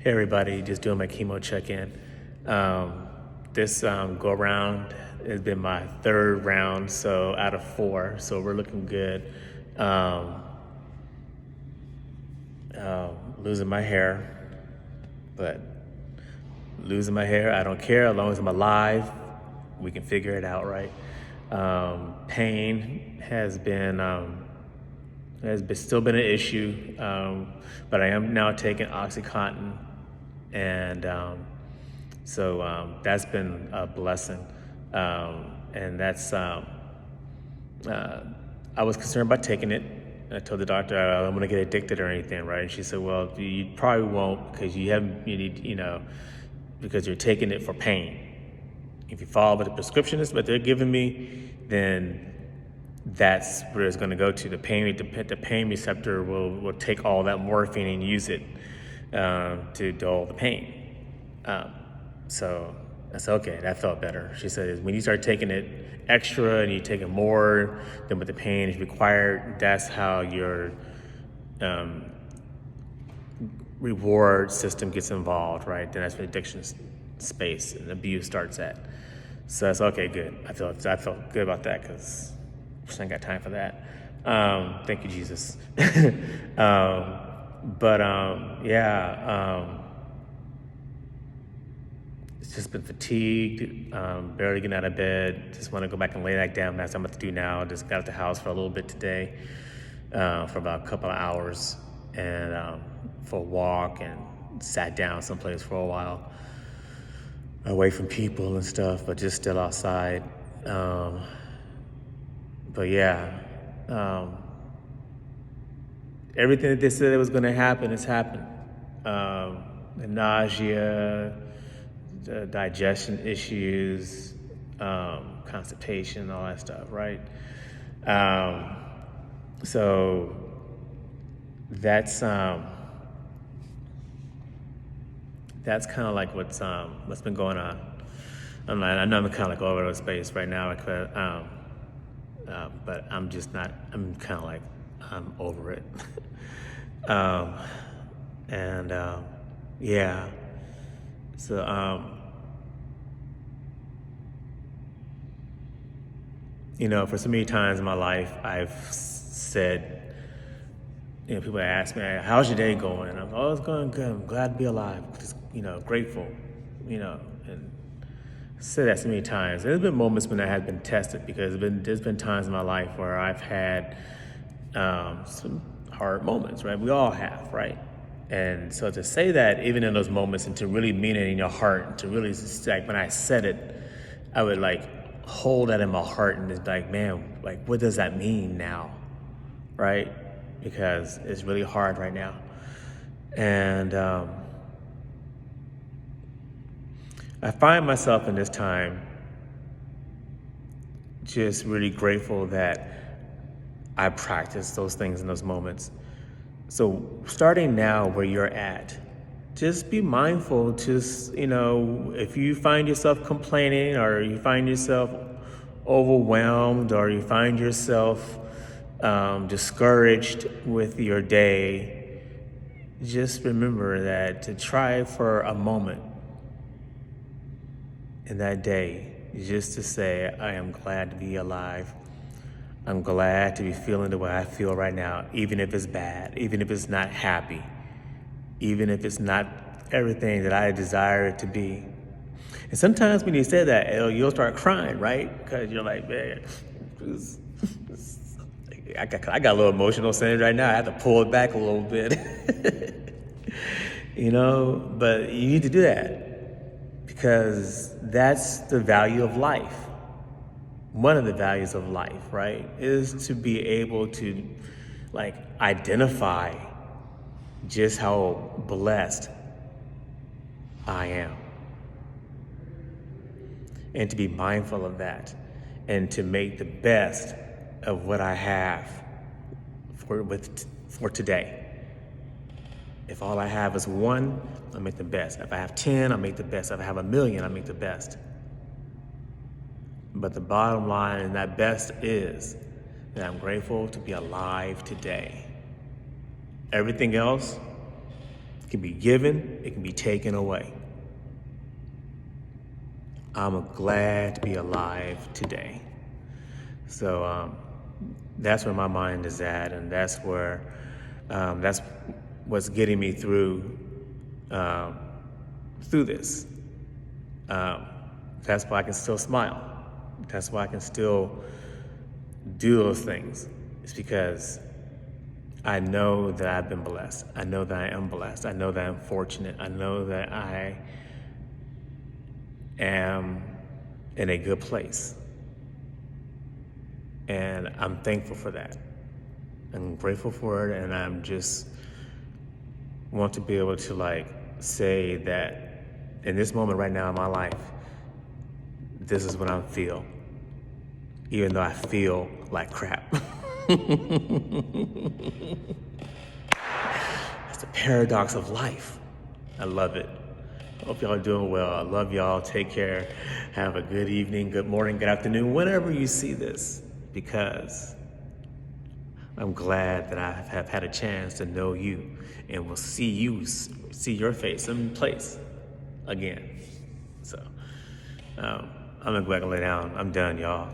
Hey everybody, just doing my chemo check-in. This go around has been my third round, so out of four, so we're looking good. Um, Losing my hair, but losing my hair, I don't care as long as I'm alive. We can figure it out, right? Pain still been an issue, but I am now taking OxyContin, and that's been a blessing. And that's I was concerned about taking it. I told the doctor I'm going to get addicted or anything, right? And she said, "Well, you probably won't because because you're taking it for pain. If you follow what the prescription is, what they're giving me, then that's where it's going to go to. The pain receptor will take all that morphine and use it to dull the pain." So I said, okay, that felt better. She said, when you start taking it extra and you take it more than what the pain is required, that's how your reward system gets involved, right? Then that's when addiction space and abuse starts at. So that's okay, good. I felt good about that because I ain't got time for that. Thank you, Jesus. It's just been fatigued, barely getting out of bed. Just want to go back and lay back down. That's what I'm about to do now. Just got out the house for a little bit today, for about a couple of hours, and for a walk, and sat down someplace for a while, away from people and stuff, but just still outside. Everything that they said it was going to happen has happened. The nausea, the digestion issues, constipation, all that stuff, right? So that's kind of like what's been going on. I know I'm kind of like all over the space right now, but I'm just not. I'm kind of like I'm over it. For so many times in my life, I've said, people ask me, how's your day going? And I'm, oh, it's going good. I'm glad to be alive. Just, grateful, and said that so many times. There's been moments when I had been tested because there's been times in my life where I've had some hard moments, right? We all have, right? And so to say that even in those moments and to really mean it in your heart, and to really, like, when I said it, I would hold that in my heart and it's like, man, what does that mean now, right? Because it's really hard right now. And I find myself in this time just really grateful that I practice those things in those moments. So starting now where you're at, just be mindful. Just, if you find yourself complaining, or you find yourself overwhelmed, or you find yourself discouraged with your day, just remember that to try for a moment in that day, just to say, I am glad to be alive. I'm glad to be feeling the way I feel right now, even if it's bad, even if it's not happy, even if it's not everything that I desire it to be. And sometimes when you say that, you'll start crying, right? Because you're like, man, I got a little emotional saying right now. I have to pull it back a little bit. But you need to do that because that's the value of life. One of the values of life, right, is to be able to identify just how blessed I am, and to be mindful of that, and to make the best of what I have for today. If all I have is 1, I'll make the best. If I have 10, I'll make the best. If I have 1,000,000, I'll make the best. But the bottom line, and that best, is that I'm grateful to be alive today. Everything else can be given, it can be taken away. I'm glad to be alive today. So that's where my mind is at, and that's what's getting me through this. That's why I can still smile. That's why I can still do those things. It's because I know that I've been blessed. I know that I am blessed. I know that I'm fortunate. I know that I am in a good place. And I'm thankful for that. I'm grateful for it, and I'm just want to be able to say that in this moment right now in my life, this is what I feel, even though I feel like crap. It's the paradox of life. I love it. Hope y'all are doing well. I love y'all. Take care. Have a good evening, good morning, good afternoon, whenever you see this, because I'm glad that I have had a chance to know you and will see your face in place again. So I'm gonna go back and lay down. I'm done, y'all.